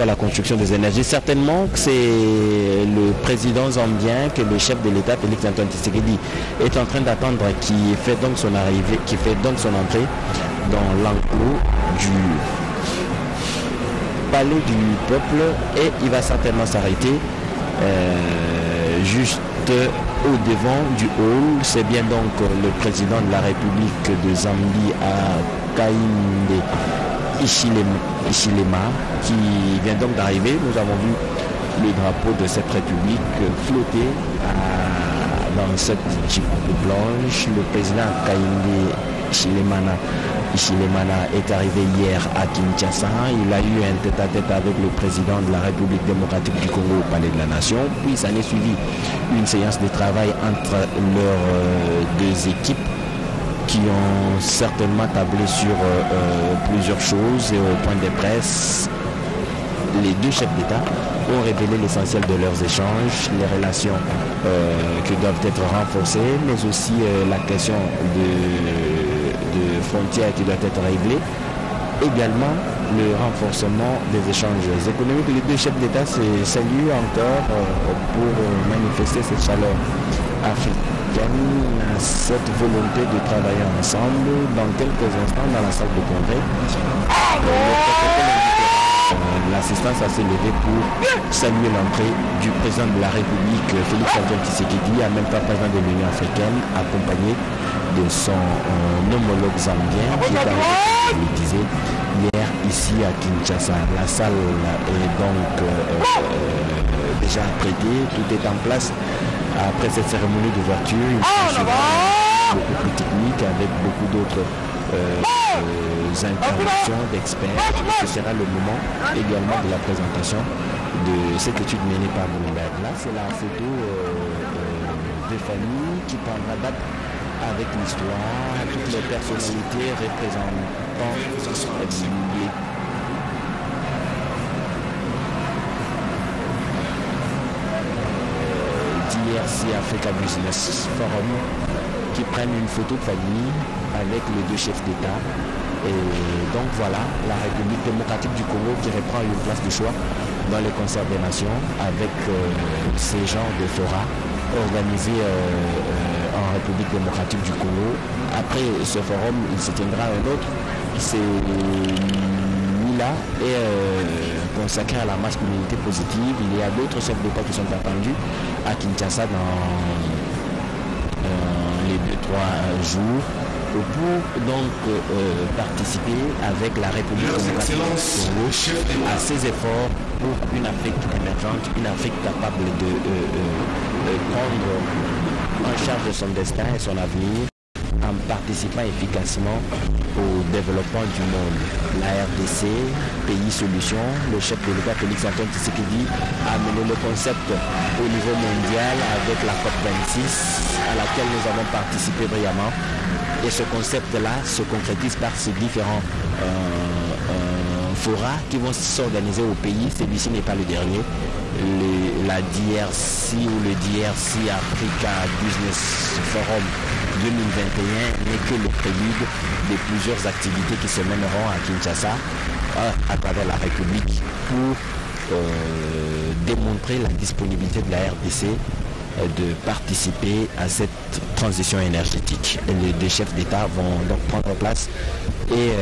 à la construction des énergies. Certainement que c'est le président zambien, que le chef de l'État, Félix Antoine Tshisekedi, est en train d'attendre, qui fait donc son arrivée, qui fait donc son entrée dans l'enclos du palais du peuple, et il va certainement s'arrêter juste au devant du hall. C'est bien donc le président de la République de Zambie, Hakainde Hichilema, qui vient donc d'arriver. Nous avons vu le drapeau de cette république flotter dans cette jeep blanche. Le président Hakainde Hichilema est arrivé hier à Kinshasa. Il a eu un tête-à-tête avec le président de la République démocratique du Congo au Palais de la Nation. Puis ça n'est suivi une séance de travail entre leurs deux équipes, qui ont certainement tablé sur plusieurs choses, et au point de presse, les deux chefs d'État ont révélé l'essentiel de leurs échanges, les relations qui doivent être renforcées, mais aussi la question de frontières qui doit être réglée, également le renforcement des échanges économiques. Les deux chefs d'État se saluent encore pour manifester cette chaleur africaine, cette volonté de travailler ensemble. Dans quelques instants, dans la salle de congrès, l'assistance a s'élevé pour saluer l'entrée du président de la République, Félix Antoine Tshisekedi, en même temps président de l'Union africaine, accompagné de son homologue zambien, qui est arrivé, comme je le disais, hier ici à Kinshasa. La salle est donc déjà apprêtée, tout est en place. Après cette cérémonie d'ouverture, une beaucoup plus technique, avec beaucoup d'autres interventions d'experts. Ce sera le moment également de la présentation de cette étude menée par Bloomberg. Là, c'est la photo de famille qui prendra date avec l'histoire, toutes les personnalités représentant d'IRC Africa Business Forum, qui prennent une photo de famille avec les deux chefs d'État. Et donc voilà, la République démocratique du Congo qui reprend une place de choix dans le concert des nations, avec ces genres de forats organisés en République démocratique du Congo. Après ce forum, il se tiendra un autre, c'est lui-là, et consacré à la masculinité positive. Il y a d'autres chefs d'État qui sont attendus à Kinshasa dans les 2-3 jours pour donc participer avec la République démocratique du Congo à ces efforts pour une Afrique émergente, une Afrique capable de prendre en charge de son destin et son avenir, en participant efficacement au développement du monde. La RDC, pays solution, le chef de l'État Félix Antoine Tshisekedi a amené le concept au niveau mondial avec la COP26 à laquelle nous avons participé brillamment. Et ce concept-là se concrétise par ces différents forats qui vont s'organiser au pays. Celui-ci n'est pas le dernier. La DRC ou le DRC Africa Business Forum 2021 n'est que le prélude de plusieurs activités qui se mèneront à Kinshasa à travers la République pour démontrer la disponibilité de la RDC de participer à cette transition énergétique. Les deux chefs d'État vont donc prendre place et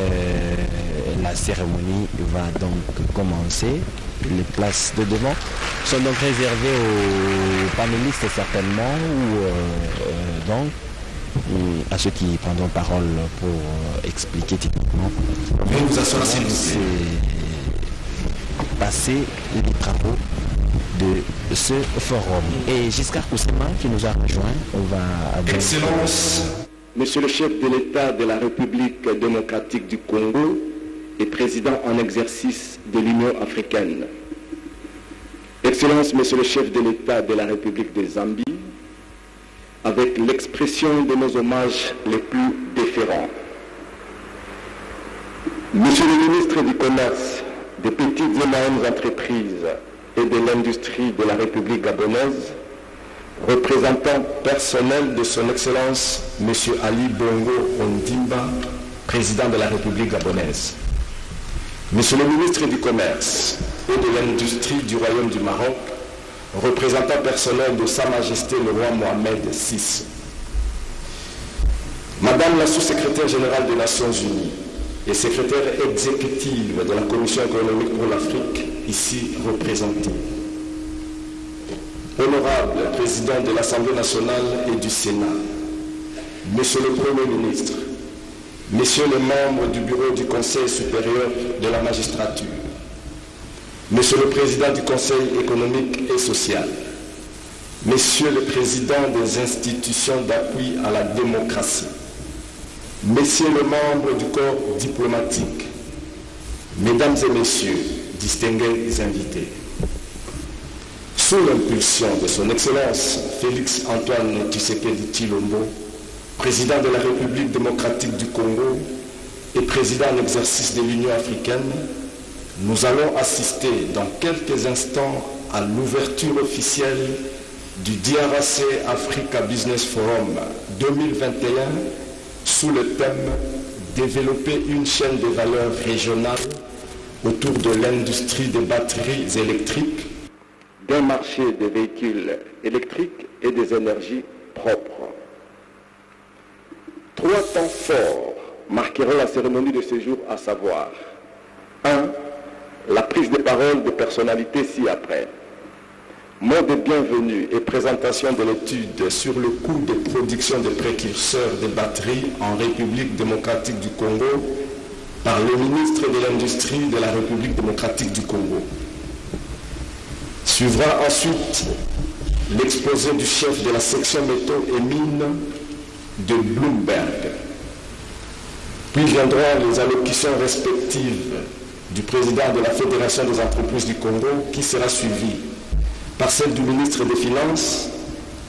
la cérémonie va donc commencer. Les places de devant sont donc réservées aux panélistes certainement, ou donc à ceux qui prendront parole pour expliquer techniquement. C'est passer les travaux de ce forum. Et Giscard Koussema qui nous a rejoint, on va... Excellence, Monsieur le chef de l'État de la République démocratique du Congo et président en exercice de l'Union africaine. Excellence, Monsieur le chef de l'État de la République de Zambie, avec l'expression de nos hommages les plus déférents. Monsieur le ministre du Commerce, des petites et moyennes entreprises et de l'industrie de la République gabonaise, représentant personnel de son Excellence M. Ali Bongo Ondimba, président de la République gabonaise. Monsieur le ministre du Commerce et de l'Industrie du Royaume du Maroc, représentant personnel de Sa Majesté le roi Mohamed VI, Madame la sous-secrétaire générale des Nations Unies et secrétaire exécutive de la Commission économique pour l'Afrique, ici représentée, Honorable Président de l'Assemblée nationale et du Sénat, Monsieur le Premier ministre, Messieurs les membres du Bureau du Conseil supérieur de la magistrature, Monsieur le Président du Conseil économique et social, Messieurs les Présidents des institutions d'appui à la démocratie, Messieurs les membres du corps diplomatique, Mesdames et Messieurs, distingués invités, sous l'impulsion de son Excellence Félix Antoine Tshisekedi Tshilombo, Président de la République démocratique du Congo et Président en exercice de l'Union africaine, nous allons assister dans quelques instants à l'ouverture officielle du DRC Africa Business Forum 2021 sous le thème « Développer une chaîne de valeur régionale autour de l'industrie des batteries électriques, d'un marché des véhicules électriques et des énergies propres ». 3 temps forts marqueront la cérémonie de ce jour, à savoir 1. La prise de parole de personnalités ci-après. Mot de bienvenue et présentation de l'étude sur le coût de production de précurseurs de batteries en République démocratique du Congo par le ministre de l'Industrie de la République démocratique du Congo. Suivra ensuite l'exposé du chef de la section métaux et mines de Bloomberg. Puis viendront les allocutions respectives du président de la Fédération des entreprises du Congo, qui sera suivie par celle du ministre des Finances,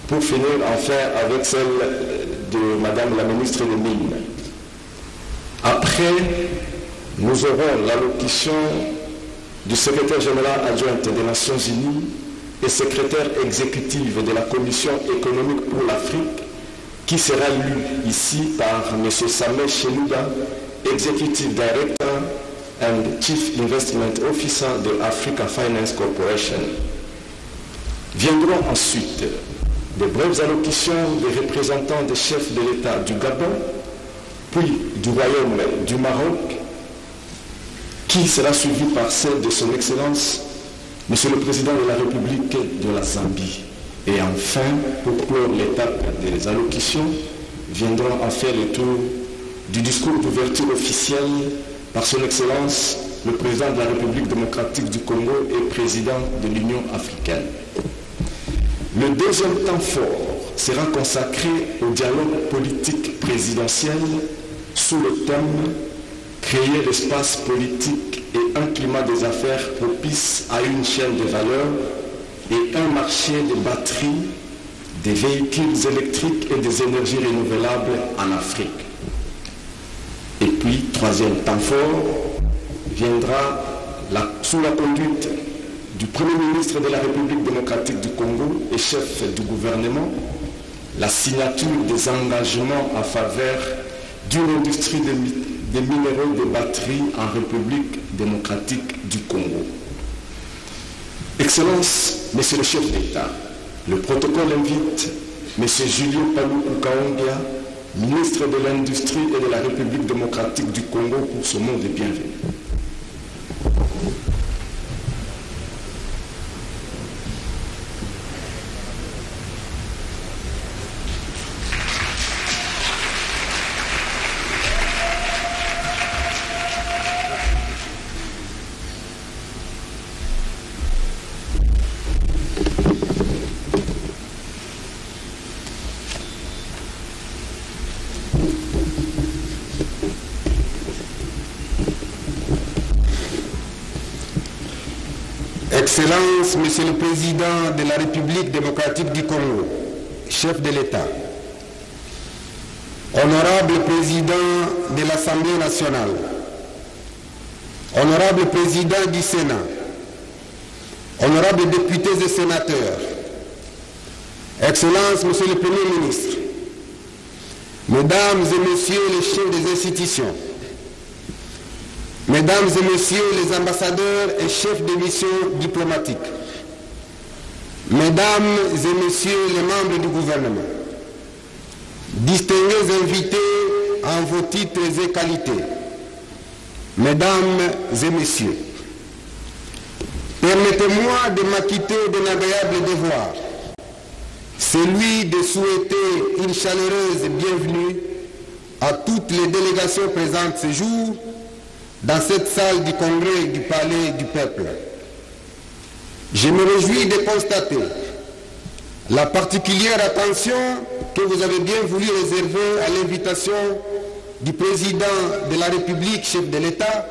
pour finir enfin avec celle de Madame la ministre des Mines. Après, nous aurons l'allocution du secrétaire général adjoint des Nations Unies et secrétaire exécutive de la Commission économique pour l'Afrique, qui sera lu ici par M. Sameh Chelouda, Executive Director and Chief Investment Officer de Africa Finance Corporation. Viendront ensuite de brèves allocutions des représentants des chefs de l'État du Gabon, puis du Royaume du Maroc, qui sera suivi par celle de son Excellence, Monsieur le Président de la République de la Zambie. Et enfin, pour clore l'étape des allocutions, viendront en faire le tour du discours d'ouverture officiel par son Excellence, le Président de la République démocratique du Congo et Président de l'Union africaine. Le deuxième temps fort sera consacré au dialogue politique présidentiel sous le thème « Créer l'espace politique et un climat des affaires propice à une chaîne de valeur et un marché des batteries, des véhicules électriques et des énergies renouvelables en Afrique ». Et puis, troisième temps fort, viendra sous la conduite du Premier ministre de la République démocratique du Congo et chef du gouvernement, la signature des engagements en faveur d'une industrie des minéraux de batterie en République démocratique du Congo. Excellence, Monsieur le chef d'État, le protocole invite M. Julien Paluku Kaongia, ministre de l'Industrie et de la République démocratique du Congo, pour ce mot de bienvenue. Excellence, Monsieur le Président de la République démocratique du Congo, chef de l'État, Honorable Président de l'Assemblée nationale, Honorable Président du Sénat, Honorables députés et sénateurs, Excellence, Monsieur le Premier ministre, Mesdames et Messieurs les chefs des institutions, Mesdames et Messieurs les ambassadeurs et chefs de mission diplomatiques, Mesdames et Messieurs les membres du gouvernement, distingués invités en vos titres et qualités, Mesdames et Messieurs, permettez-moi de m'acquitter d'un agréable devoir, celui de souhaiter une chaleureuse bienvenue à toutes les délégations présentes ce jour dans cette salle du Congrès du Palais du Peuple. Je me réjouis de constater la particulière attention que vous avez bien voulu réserver à l'invitation du président de la République, chef de l'État,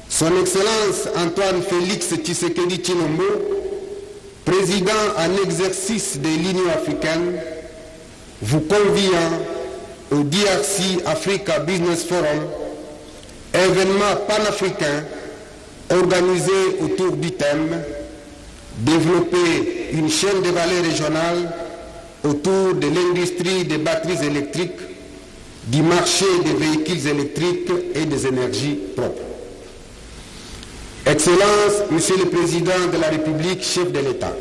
son Excellence Antoine Félix Tshisekedi Tshilombo, président en exercice de l'Union africaine, vous conviant au DRC Africa Business Forum, événement panafricain organisé autour du thème « Développer une chaîne de valeur régionale autour de l'industrie des batteries électriques, du marché des véhicules électriques et des énergies propres ». Excellences, Monsieur le Président de la République, chef de l'État,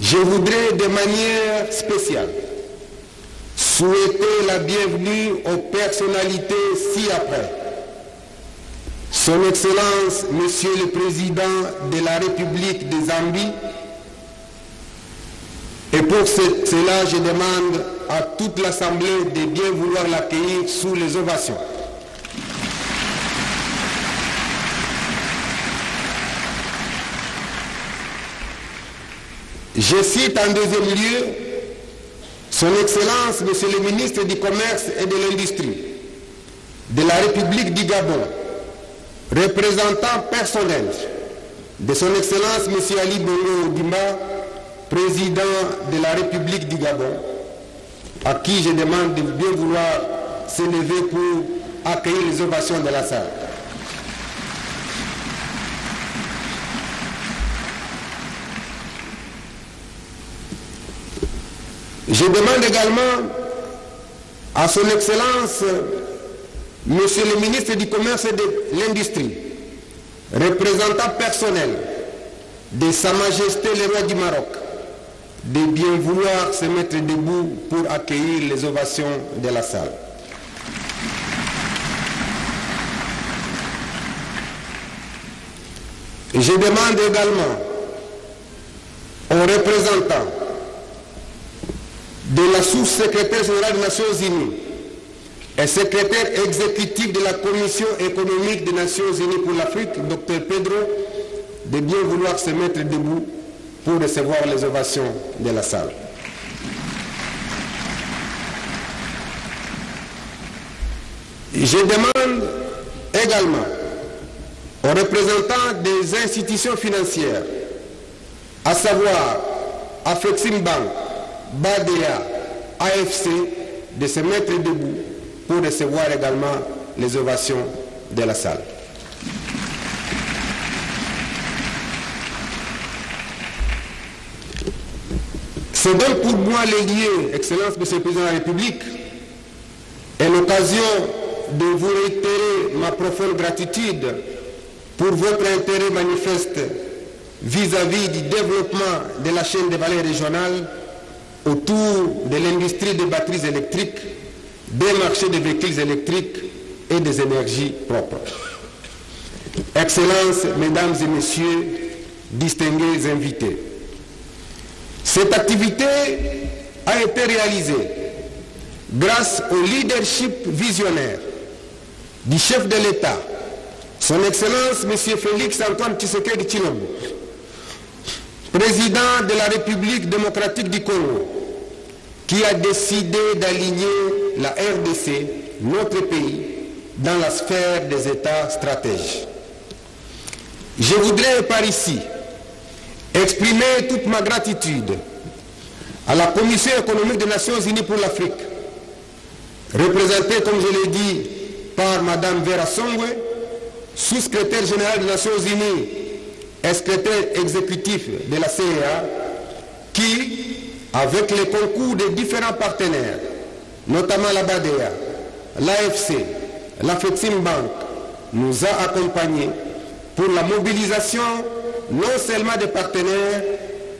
je voudrais de manière spéciale souhaiter la bienvenue aux personnalités ci-après. Son Excellence, Monsieur le Président de la République de Zambie, et pour cela, je demande à toute l'Assemblée de bien vouloir l'accueillir sous les ovations. Je cite en deuxième lieu Son Excellence, Monsieur le Ministre du Commerce et de l'Industrie de la République du Gabon, représentant personnel de Son Excellence, Monsieur Ali Bongo Ondimba, président de la République du Gabon, à qui je demande de bien vouloir s'élever pour accueillir les ovations de la salle. Je demande également à Son Excellence, Monsieur le Ministre du Commerce et de l'Industrie, représentant personnel de Sa Majesté le Roi du Maroc, de bien vouloir se mettre debout pour accueillir les ovations de la salle. Je demande également aux représentants de la sous-secrétaire générale des Nations Unies et secrétaire exécutif de la Commission économique des Nations Unies pour l'Afrique, Dr Pedro, de bien vouloir se mettre debout pour recevoir les ovations de la salle. Je demande également aux représentants des institutions financières, à savoir Afreximbank, BADEA, AFC, de se mettre debout pour recevoir également les ovations de la salle. C'est donc pour moi les lieux, Excellence, Monsieur le Président de la République, et l'occasion de vous réitérer ma profonde gratitude pour votre intérêt manifeste vis-à-vis du développement de la chaîne de valeur régionale autour de l'industrie des batteries électriques, des marchés des véhicules électriques et des énergies propres. Excellences, Mesdames et Messieurs, distingués invités, cette activité a été réalisée grâce au leadership visionnaire du chef de l'État, Son Excellence M. Félix Antoine Tshisekedi Tshilombo, président de la République démocratique du Congo, qui a décidé d'aligner la RDC, notre pays, dans la sphère des États stratèges. Je voudrais par ici exprimer toute ma gratitude à la Commission économique des Nations Unies pour l'Afrique, représentée, comme je l'ai dit, par Mme Vera Songwe, sous-secrétaire générale des Nations Unies et secrétaire exécutif de la CEA, qui, avec le concours de différents partenaires, notamment la BADEA, l'AFC, l'Afreximbank, nous a accompagnés pour la mobilisation non seulement des partenaires,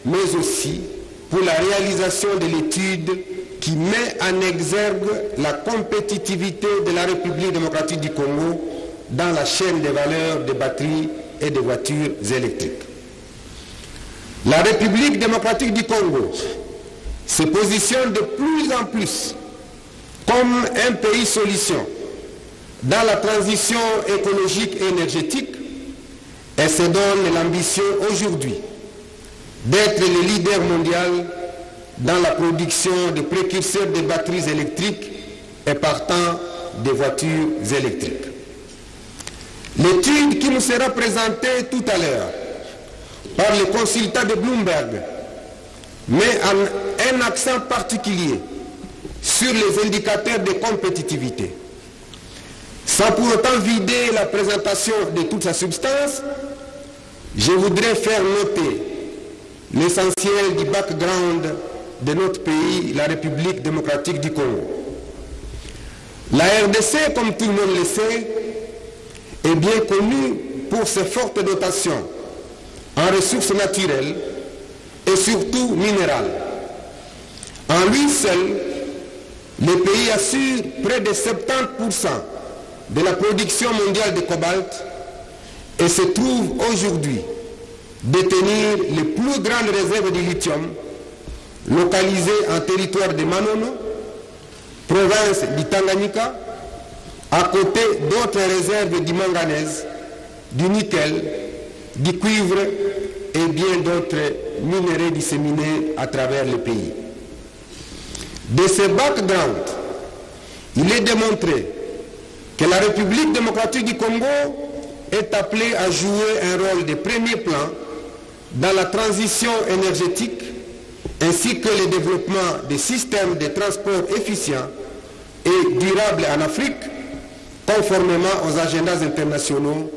mais aussi pour la réalisation de l'étude qui met en exergue la compétitivité de la République démocratique du Congo dans la chaîne des valeurs des batteries et des voitures électriques. La République démocratique du Congo se positionne de plus en plus comme un pays solution dans la transition écologique et énergétique et se donne l'ambition aujourd'hui d'être le leader mondial dans la production de précurseurs de batteries électriques et partant des voitures électriques. L'étude qui nous sera présentée tout à l'heure par le consultant de Bloomberg met un accent particulier sur les indicateurs de compétitivité. Sans pour autant vider la présentation de toute sa substance, je voudrais faire noter l'essentiel du background de notre pays, la République démocratique du Congo. La RDC, comme tout le monde le sait, est bien connue pour ses fortes dotations en ressources naturelles et surtout minérales. En lui seul, le pays assure près de 70% de la production mondiale de cobalt et se trouve aujourd'hui détenir les plus grandes réserves de lithium localisées en territoire de Manono, province du Tanganyika, à côté d'autres réserves du manganèse, du nickel, du cuivre et bien d'autres minéraux disséminés à travers le pays. De ce background, il est démontré que la République démocratique du Congo est appelée à jouer un rôle de premier plan dans la transition énergétique ainsi que le développement des systèmes de transport efficients et durables en Afrique, conformément aux agendas internationaux,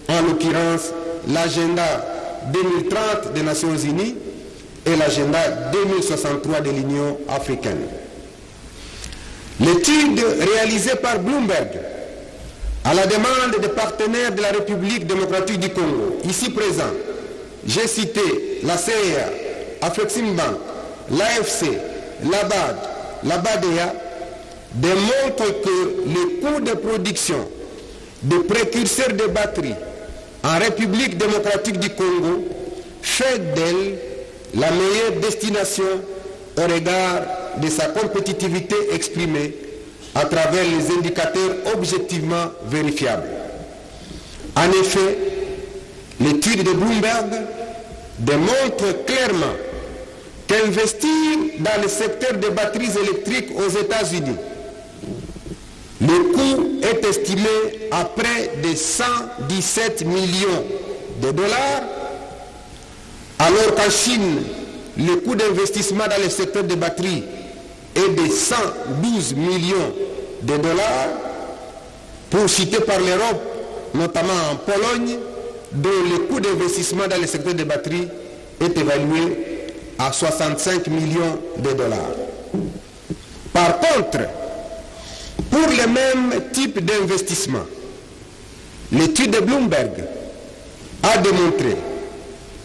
en l'occurrence l'agenda 2030 des Nations Unies et l'agenda 2063 de l'Union africaine. L'étude réalisée par Bloomberg à la demande des partenaires de la République démocratique du Congo, ici présents, j'ai cité la CEA, Afreximbank, l'AFC, l'ABAD, la BADEA, démontre que les coûts de production de précurseurs de batteries en République démocratique du Congo fait d'elle la meilleure destination au regard de sa compétitivité exprimée à travers les indicateurs objectivement vérifiables. En effet, l'étude de Bloomberg démontre clairement qu'investir dans le secteur des batteries électriques aux États-Unis, le coût est estimé à près de 117 millions de dollars, alors qu'en Chine, le coût d'investissement dans le secteur des batteries est de 112 millions de dollars, pour citer par l'Europe, notamment en Pologne, dont le coût d'investissement dans le secteur des batteries est évalué à 65 millions de dollars. Par contre, pour le même type d'investissement, l'étude de Bloomberg a démontré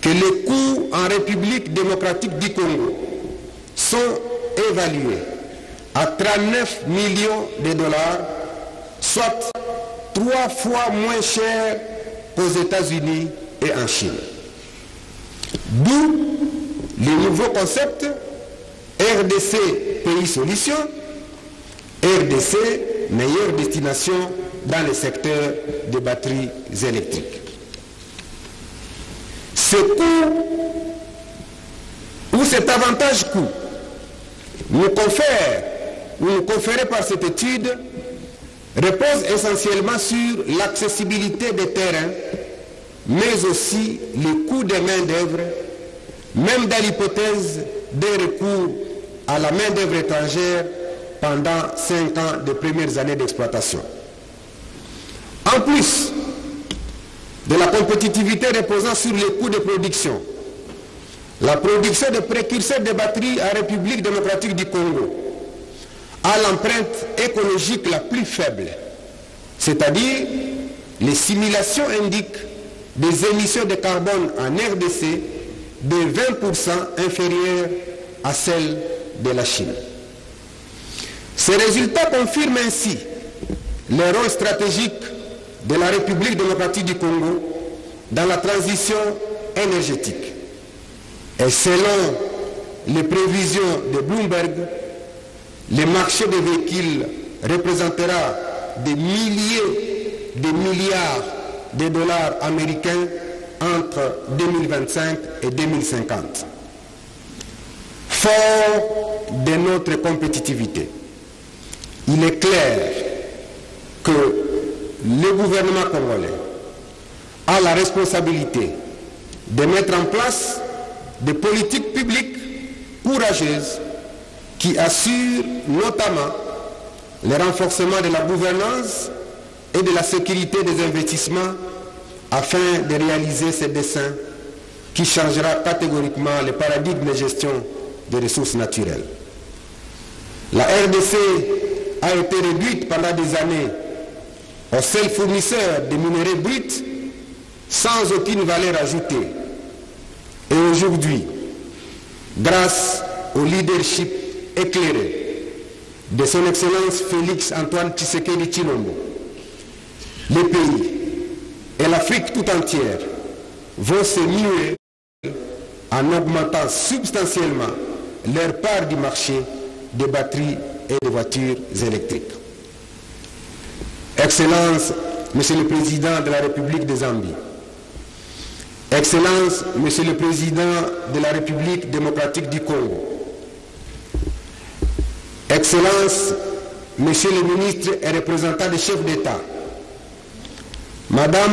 que les coûts en République démocratique du Congo sont évalués à 39 millions de dollars, soit 3 fois moins cher qu'aux États-Unis et en Chine. D'où le nouveau concept RDC Pays Solution, RDC meilleure destination dans le secteur des batteries électriques. Ce coût ou cet avantage coût nous conféré par cette étude repose essentiellement sur l'accessibilité des terrains, mais aussi le coût des main-d'œuvre, même dans l'hypothèse d'un recours à la main-d'œuvre étrangère pendant 5 ans des premières années d'exploitation. En plus de la compétitivité reposant sur les coûts de production, la production de précurseurs de batteries en République démocratique du Congo a l'empreinte écologique la plus faible, c'est-à-dire les simulations indiquent des émissions de carbone en RDC de 20% inférieures à celles de la Chine. Ces résultats confirment ainsi le rôle stratégique de la République démocratique du Congo dans la transition énergétique. Et selon les prévisions de Bloomberg, le marché des véhicules représentera des milliers de milliards de dollars américains entre 2025 et 2050. Fort de notre compétitivité, il est clair que le gouvernement congolais a la responsabilité de mettre en place des politiques publiques courageuses qui assurent notamment le renforcement de la gouvernance et de la sécurité des investissements afin de réaliser ces desseins qui changera catégoriquement le paradigme de gestion des ressources naturelles. La RDC a été réduite pendant des années au seul fournisseur de minerais bruts sans aucune valeur ajoutée. Et aujourd'hui, grâce au leadership éclairé de son Excellence Félix Antoine Tshisekedi Tshilombo, les pays et l'Afrique tout entière vont se muer en augmentant substantiellement leur part du marché des batteries et des voitures électriques. Excellence, Monsieur le Président de la République de Zambie, Excellence, Monsieur le Président de la République démocratique du Congo, Excellence, Monsieur le ministre et représentant des chefs d'État, Madame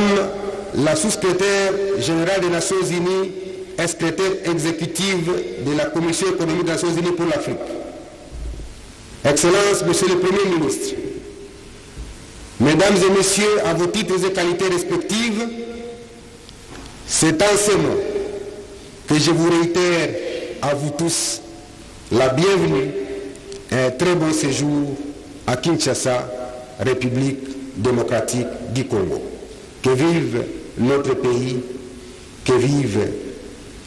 la sous-secrétaire générale des Nations Unies et secrétaire exécutive de la Commission économique des Nations Unies pour l'Afrique, Excellence, Monsieur le Premier ministre, Mesdames et Messieurs, à vos titres et qualités respectives, c'est en ces mots que je vous réitère à vous tous la bienvenue et un très bon séjour à Kinshasa, République démocratique du Congo. Que vive notre pays, que vive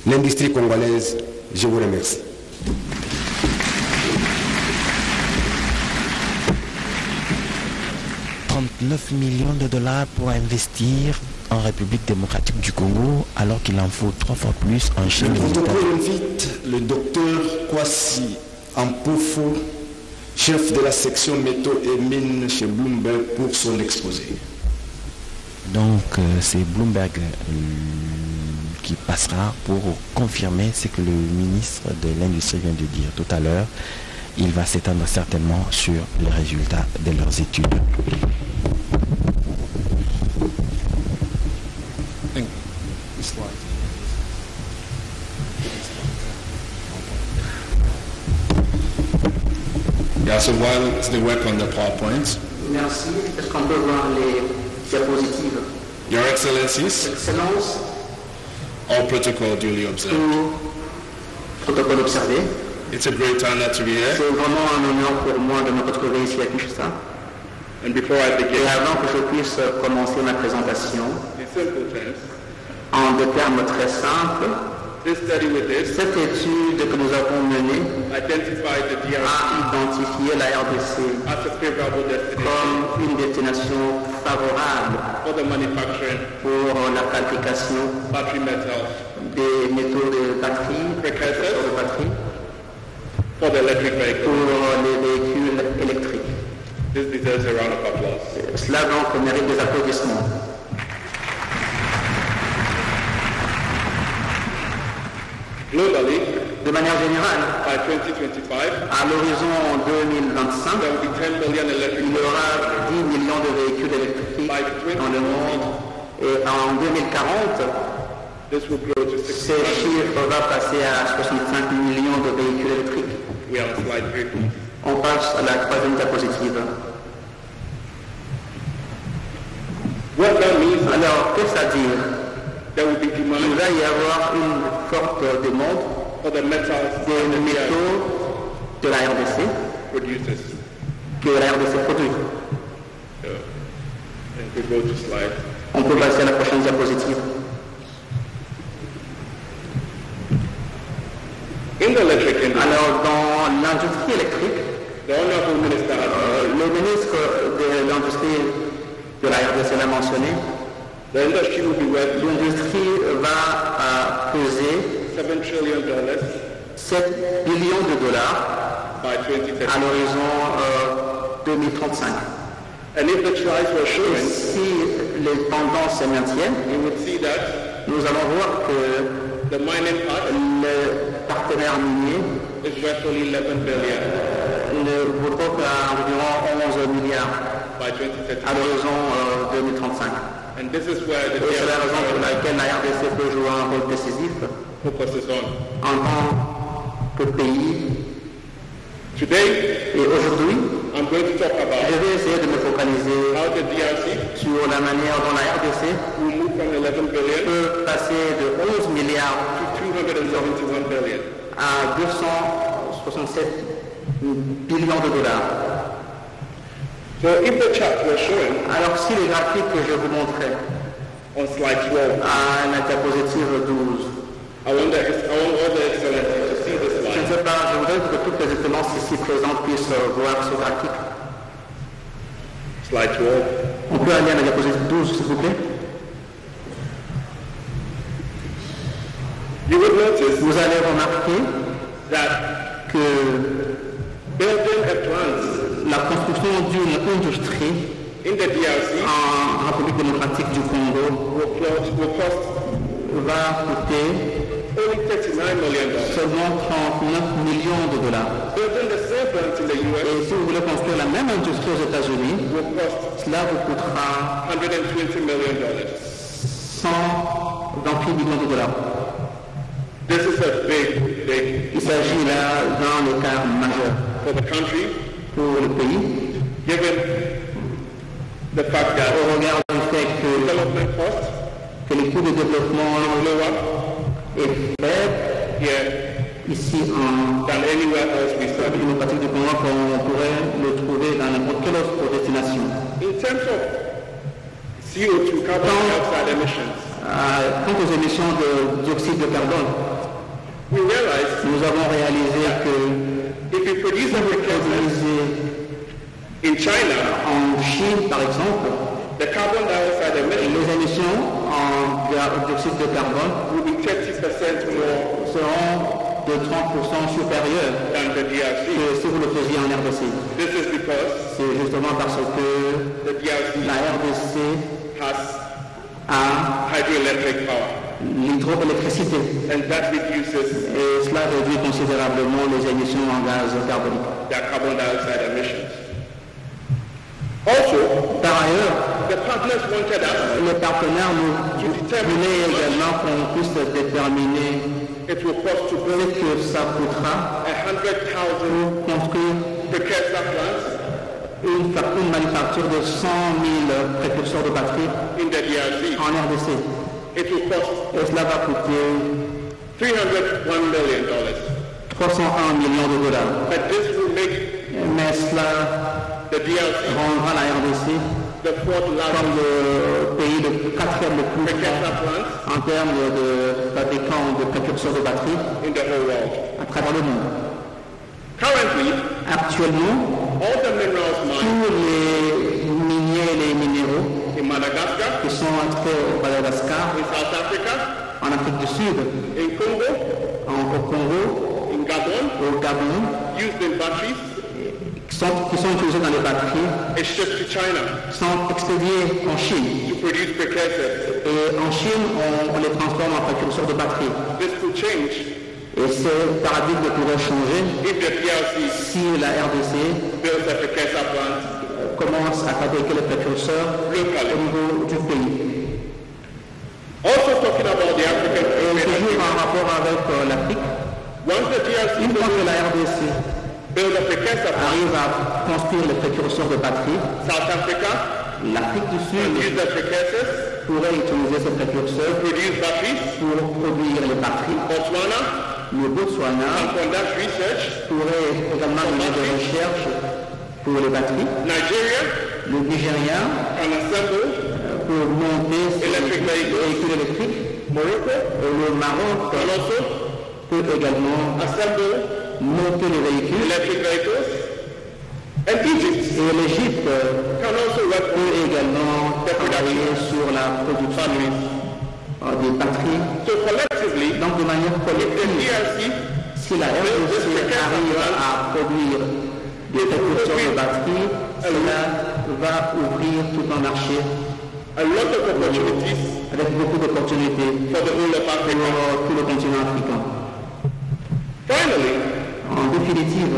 l'industrie congolaise. Je vous remercie. $39 millions pour investir en République démocratique du Congo, alors qu'il en faut 3 fois plus en Chine. Le protocole invite le docteur Kwasi Ampofo, chef de la section métaux et mines chez Bloomberg, pour son exposé. Donc c'est Bloomberg qui passera pour confirmer ce que le ministre de l'Industrie vient de dire tout à l'heure. Il va s'étendre certainement sur les résultats de leurs études. Yeah, so while they work on the PowerPoint. Merci. Est-ce qu'on peut voir les diapositives? Your Excellencies, Excellence, all protocol duly observed. tout protocole observé. It's a great honor to be here. C'est vraiment un honneur pour moi de me retrouver ici à Kinshasa. And before I begin, Et avant que je puisse commencer ma présentation, in simple terms, en des termes très simples, this study with this cette étude que nous avons menée identified the DRC a identifié la RDC as a favorable destination comme une destination favorable for the manufacturing pour la fabrication battery metals, des métaux de batterie, precursors de batterie, for the electric vehicle. pour les véhicules électriques. This deserves a round of applause. Cela donc mérite des applaudissements. Globally, De manière générale, by 2025, à l'horizon 2025, there will be 10 million electric il y aura 10 millions de véhicules électriques dans le monde. Et en 2040, this will grow to ce 65. chiffre va passer à 65 millions de véhicules électriques. We are on slide 3, please. On passe à la troisième diapositive. What that means is Alors, qu'est-ce que ça dit? there will be Il demand va y avoir une forte demande for the metals des métaux de la RDC, producers. que la RDC produit. On peut passer à la prochaine diapositive. Alors, dans l'industrie électrique, le ministre de l'Industrie de la RDC l'a mentionné, l'industrie va peser $7 billions à l'horizon 2035. Et si les tendances se maintiennent, nous allons voir que le partenaire minier ne vaudra qu'environ 11 milliards à l'horizon 2035. Et c'est la raison pour laquelle la RDC peut jouer un rôle décisif en tant que pays. Et aujourd'hui, je vais essayer de me focaliser sur la manière dont la RDC peut passer de 11 milliards à 267 billions $. Alors si les graphiques que je vous montrais à la diapositive 12, je ne sais pas, je voudrais que toutes les excellences ici présentes puissent voir ce graphique. On peut aller à la diapositive 12, s'il vous plaît. Vous allez remarquer que la construction d'une industrie en République démocratique du Congo va coûter seulement $39 millions. Et si vous voulez construire la même industrie aux États-Unis, cela vous coûtera $128 millions. Il s'agit là d'un écart majeur pour le pays, au regard du fait que les coûts de développement est faible ici en République démocratique du Congo qu'on pourrait le trouver dans n'importe quelle autre destination. Quant aux émissions de dioxyde de carbone, nous avons réalisé que si vous produisez en Chine, par exemple, les émissions en dioxyde de carbone seront de 30% supérieures que si vous le faisiez en RDC. C'est justement parce que la RDC a l'hydroélectricité et cela réduit considérablement les émissions en gaz carbonique. Par ailleurs, les partenaires nous voulaient également qu'on puisse déterminer ce que ça coûtera pour construire une manufacture de 100 000 précurseurs de batterie en RDC. Et cela va coûter $301 millions. Mais cela rendra la RDC comme le pays le quatrième le plus grand en termes de fabricants de précurseurs de batterie à travers le monde. Actuellement, tous les miniers et les minéraux qui sont entrés au Madagascar, en Afrique du Sud, au Congo, au Gabon, qui sont utilisés dans les batteries, sont expédiés en Chine. Et en Chine, on les transforme en précurseurs de batterie. Et ce paradigme pourrait changer si la RDC commence à fabriquer les précurseurs au niveau du pays. Et toujours en rapport avec l'Afrique, une fois que la RDC arrive à construire les précurseurs de batterie, l'Afrique du Sud pourrait utiliser ces précurseurs pour produire les batteries. Le Botswana pourrait également mener des recherches pour les batteries. le Nigeria pour monter ces véhicules électriques. Le Maroc peut également monter les véhicules. Et l'Égypte peut également travailler sur la production des batteries. Donc de manière collective, si la RDC arrive à produire des précurseurs de batteries, cela va ouvrir tout un marché avec beaucoup d'opportunités pour tout le continent africain. En définitive,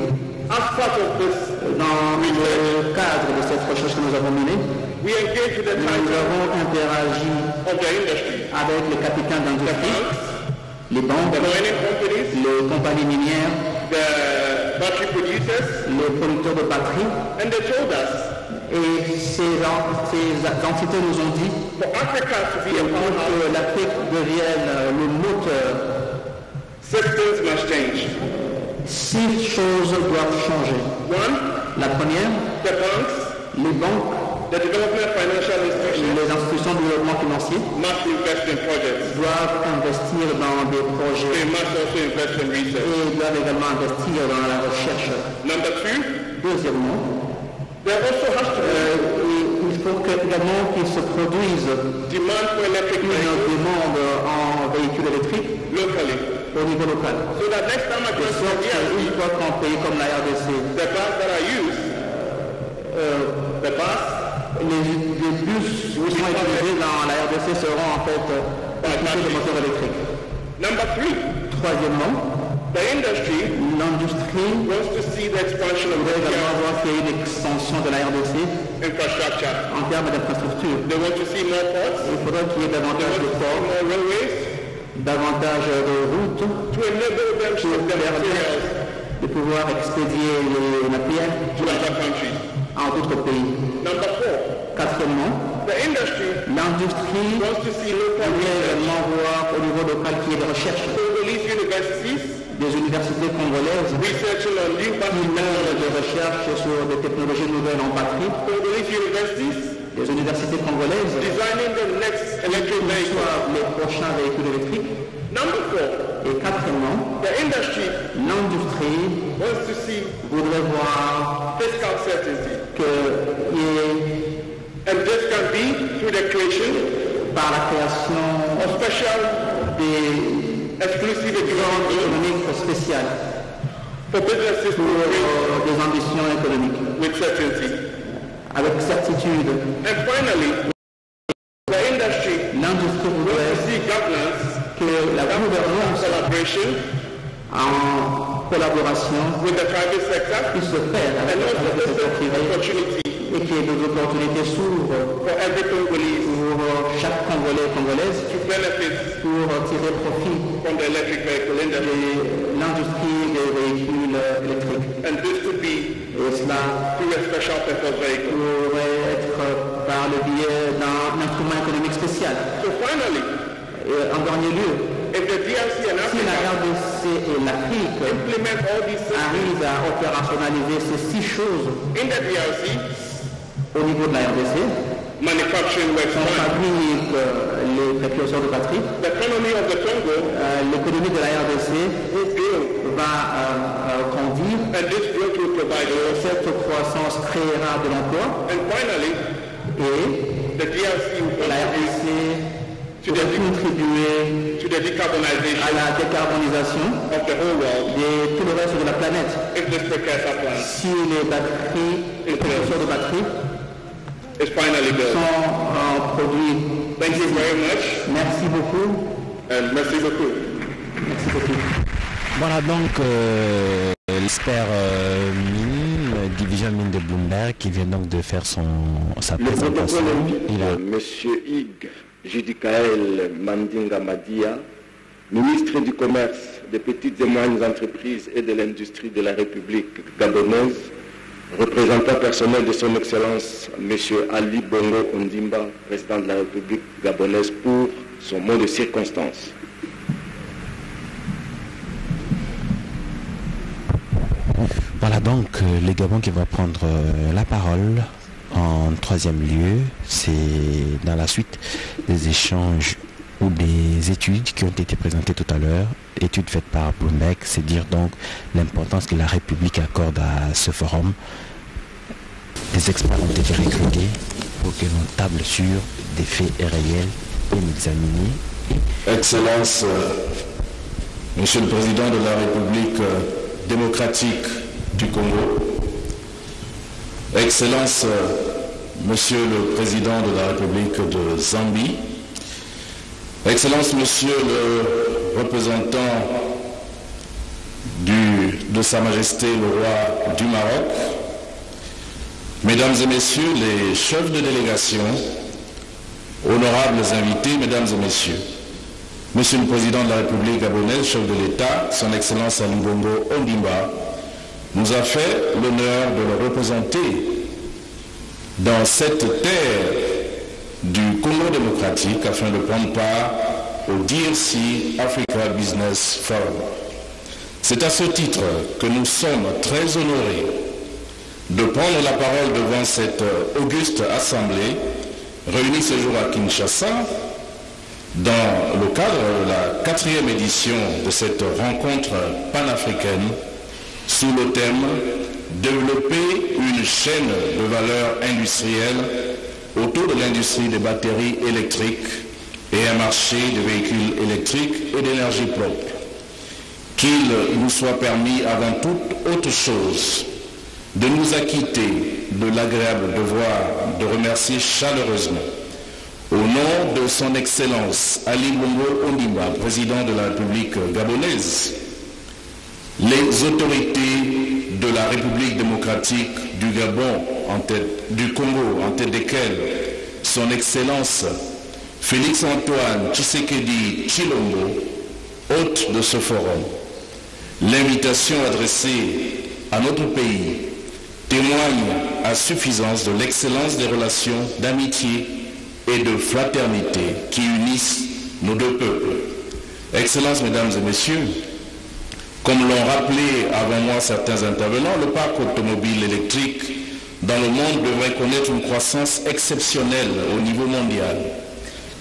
dans le cadre de cette recherche que nous avons menée, nous avons interagi avec les capitaines d'industrie, les banques, les compagnies minières, les producteurs de batteries. Et ces entités nous ont dit que l'Afrique devienne le moteur. 6 choses doivent changer. La première, les banques, les institutions de développement financier doivent investir dans des projets et doivent également investir dans la recherche. Deuxièmement, il faut également qu'il se produise une demande en véhicules électriques au niveau local. De sorte qu'une fois qu'un pays comme la RDC, les bus qui sont utilisés dans la RDC seront en fait équipés de moteurs électriques. Troisièmement, l'industrie voudrait également voir qu'il y ait une extension de la RDC en termes d'infrastructure. Il faudrait qu'il y ait davantage de ports, davantage de routes pour permettre de pouvoir expédier la pierre en d'autres pays. Quatrièmement, l'industrie voudrait également voir au niveau local qu'il y ait de recherche. Des universités congolaises qui mènent des recherches sur des technologies nouvelles en batterie. Des universités congolaises qui conçoivent les prochains véhicules électriques. Et quatrièmement, l'industrie voudrait voir par la création des zones économiques spéciales pour des ambitions économiques avec certitude. L'industrie voudrait que la gouvernance en collaboration puisse se faire avec le secteur privé et qu'il y ait des opportunités s'ouvrent pour chaque Congolais et Congolaise pour tirer profit de l'industrie des véhicules électriques. Et cela pourrait être par le biais d'un instrument économique spécial. Et en dernier lieu, si la RDC et l'Afrique arrivent à opérationnaliser ces 6 choses au niveau de la RDC, on fabrique les précurseurs de batterie, l'économie de la RDC va grandir, cette croissance créera de l'emploi, et la RDC pourrait contribuer à la décarbonisation de tout le reste de la planète. Si les batteries, les précurseurs de batterie sont produits. Merci beaucoup. Merci beaucoup. Voilà donc l'expert mine, division mine de Bloomberg, qui vient donc de faire sa présentation. Monsieur Hugues Judikael Mandinga Madia, ministre du Commerce, des petites et moyennes entreprises et de l'industrie de la République gabonaise, représentant personnel de son Excellence, M. Ali Bongo Ondimba, président de la République gabonaise, pour son mot de circonstance. Voilà donc le Gabon qui va prendre la parole En troisième lieu, c'est dans la suite des échanges ou des études qui ont été présentées tout à l'heure, études faites par Bloomberg, c'est dire donc l'importance que la République accorde à ce forum. Des experts ont été recrutés pour que l'on table sur des faits réels et examinés. Excellence, Monsieur le Président de la République démocratique du Congo, Excellence, Monsieur le Président de la République de Zambie, Excellence, Monsieur le représentant de Sa Majesté le Roi du Maroc, Mesdames et Messieurs les chefs de délégation, honorables invités, Mesdames et Messieurs, Monsieur le Président de la République gabonaise, chef de l'État, Son Excellence Ali Bongo Ondimba, nous a fait l'honneur de le représenter dans cette terre du Congo démocratique afin de prendre part au DRC Africa Business Forum. C'est à ce titre que nous sommes très honorés de prendre la parole devant cette auguste assemblée réunie ce jour à Kinshasa dans le cadre de la 4e édition de cette rencontre panafricaine sous le thème « Développer une chaîne de valeur industrielle autour de l'industrie des batteries électriques et un marché de véhicules électriques et d'énergie propre. Qu'il nous soit permis avant toute autre chose de nous acquitter de l'agréable devoir de remercier chaleureusement au nom de son Excellence Ali Bongo Ondimba, président de la République gabonaise, les autorités de la République démocratique du Gabon, du Congo, en tête desquelles son Excellence Félix Antoine Tshisekedi Tshilombo, hôte de ce forum. L'invitation adressée à notre pays témoigne à suffisance de l'excellence des relations d'amitié et de fraternité qui unissent nos deux peuples. Excellences, Mesdames et Messieurs, comme l'ont rappelé avant moi certains intervenants, le parc automobile électrique dans le monde devrait connaître une croissance exceptionnelle au niveau mondial,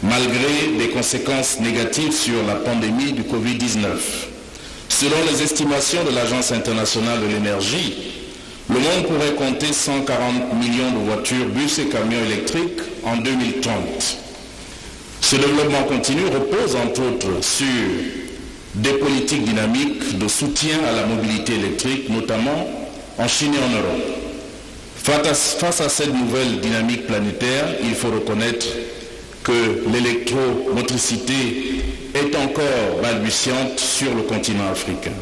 malgré des conséquences négatives sur la pandémie du Covid-19. Selon les estimations de l'Agence internationale de l'énergie, le monde pourrait compter 140 millions de voitures, bus et camions électriques en 2030. Ce développement continu repose entre autres sur des politiques dynamiques de soutien à la mobilité électrique, notamment en Chine et en Europe. Face à cette nouvelle dynamique planétaire, il faut reconnaître que l'électromotricité est encore balbutiante sur le continent africain.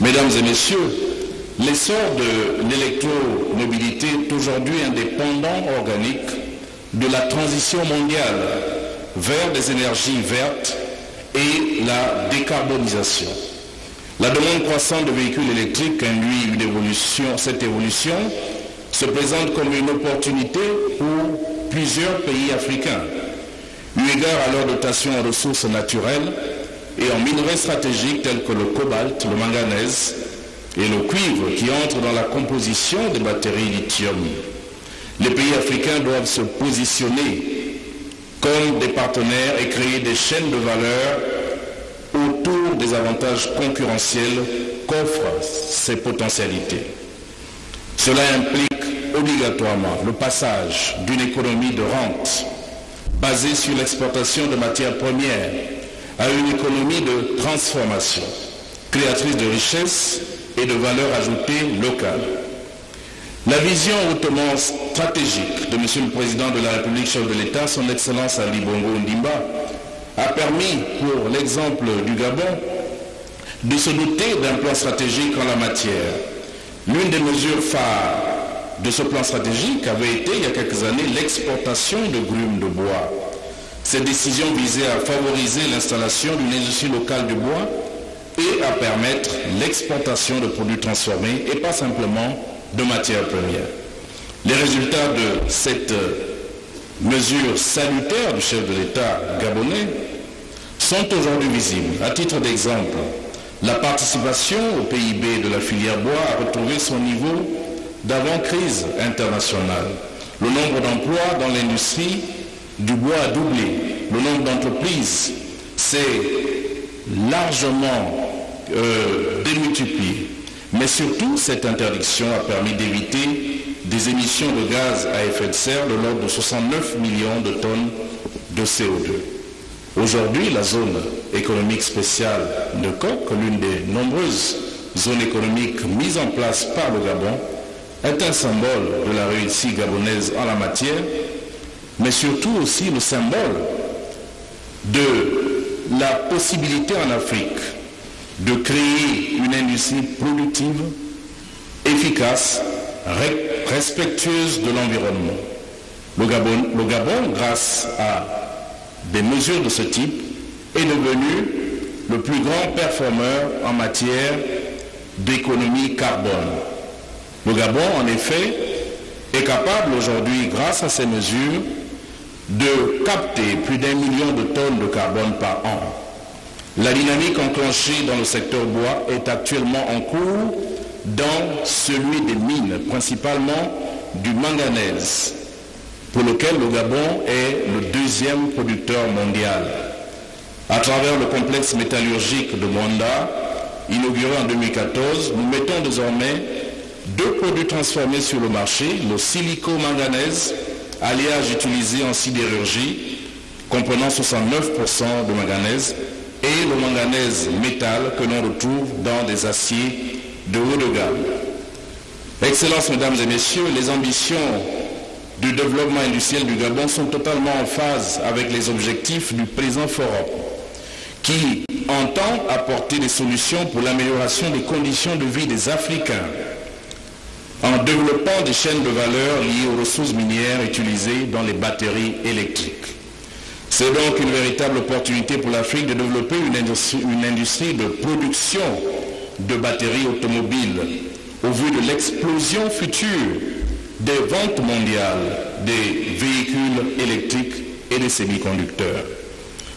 Mesdames et Messieurs, l'essor de l'électromobilité est aujourd'hui un dépendant organique de la transition mondiale vers des énergies vertes et la décarbonisation. La demande croissante de véhicules électriques induit cette évolution se présente comme une opportunité pour plusieurs pays africains, eu égard à leur dotation en ressources naturelles et en minerais stratégiques tels que le cobalt, le manganèse et le cuivre qui entrent dans la composition des batteries lithium. Les pays africains doivent se positionner comme des partenaires et créer des chaînes de valeur autour des avantages concurrentiels qu'offrent ces potentialités. Cela implique obligatoirement le passage d'une économie de rente basée sur l'exportation de matières premières à une économie de transformation, créatrice de richesses et de valeur ajoutée locale. La vision hautement stratégique de M. le Président de la République, chef de l'État, son Excellence Ali Bongo Ondimba, a permis, pour l'exemple du Gabon, de se doter d'un plan stratégique en la matière. L'une des mesures phares de ce plan stratégique avait été, il y a quelques années, l'exportation de grumes de bois. Cette décision visait à favoriser l'installation d'une industrie locale du bois et à permettre l'exportation de produits transformés et pas simplement de matières premières. Les résultats de cette mesure salutaire du chef de l'État gabonais sont aujourd'hui visibles. À titre d'exemple, la participation au PIB de la filière bois a retrouvé son niveau d'avant-crise internationale. Le nombre d'emplois dans l'industrie du bois a doublé. Le nombre d'entreprises s'est largement démultiplié. Mais surtout, cette interdiction a permis d'éviter des émissions de gaz à effet de serre de l'ordre de 69 millions de tonnes de CO2. Aujourd'hui, la zone économique spéciale de Coq, l'une des nombreuses zones économiques mises en place par le Gabon, est un symbole de la réussite gabonaise en la matière, mais surtout aussi le symbole de la possibilité en Afrique de créer une industrie productive, efficace, respectueuse de l'environnement. Le Gabon, grâce à des mesures de ce type, est devenu le plus grand performeur en matière d'économie carbone. Le Gabon, en effet, est capable aujourd'hui, grâce à ces mesures, de capter plus d'1 million de tonnes de carbone par an. La dynamique enclenchée dans le secteur bois est actuellement en cours dans celui des mines, principalement du manganèse, pour lequel le Gabon est le deuxième producteur mondial. À travers le complexe métallurgique de Mwanda, inauguré en 2014, nous mettons désormais 2 produits transformés sur le marché, le silico-manganèse, alliage utilisé en sidérurgie, comprenant 69% de manganèse, et le manganèse métal que l'on retrouve dans des aciers de haut de gamme. Excellences, mesdames et messieurs, les ambitions du développement industriel du Gabon sont totalement en phase avec les objectifs du présent forum, qui entend apporter des solutions pour l'amélioration des conditions de vie des Africains, en développant des chaînes de valeur liées aux ressources minières utilisées dans les batteries électriques. C'est donc une véritable opportunité pour l'Afrique de développer une industrie de production de batteries automobiles au vu de l'explosion future des ventes mondiales des véhicules électriques et des semi-conducteurs.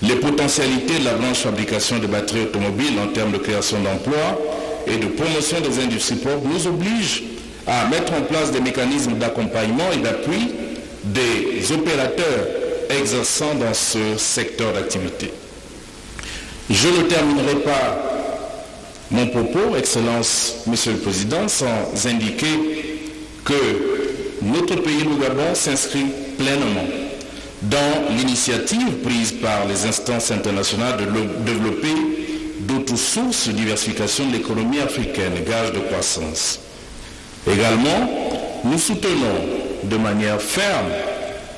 Les potentialités de la branche fabrication de batteries automobiles en termes de création d'emplois et de promotion des industries propres nous obligent à mettre en place des mécanismes d'accompagnement et d'appui des opérateurs exerçant dans ce secteur d'activité. Je ne terminerai pas mon propos, Excellence, Monsieur le Président, sans indiquer que notre pays, le Gabon, s'inscrit pleinement dans l'initiative prise par les instances internationales de développer d'autres sources de diversification de l'économie africaine, gage de croissance. Également, nous soutenons de manière ferme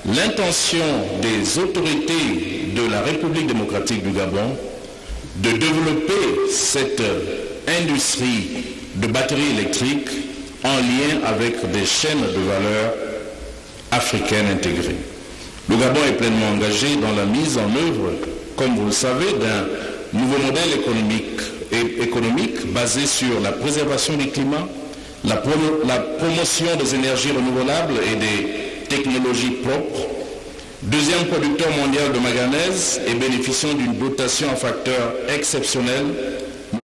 l'intention des autorités de la République démocratique du Gabon de développer cette industrie de batteries électriques en lien avec des chaînes de valeur africaines intégrées. Le Gabon est pleinement engagé dans la mise en œuvre, comme vous le savez, d'un nouveau modèle économique basé sur la préservation du climat, la promotion des énergies renouvelables et des technologies propres, deuxième producteur mondial de manganèse et bénéficiant d'une dotation en facteurs exceptionnels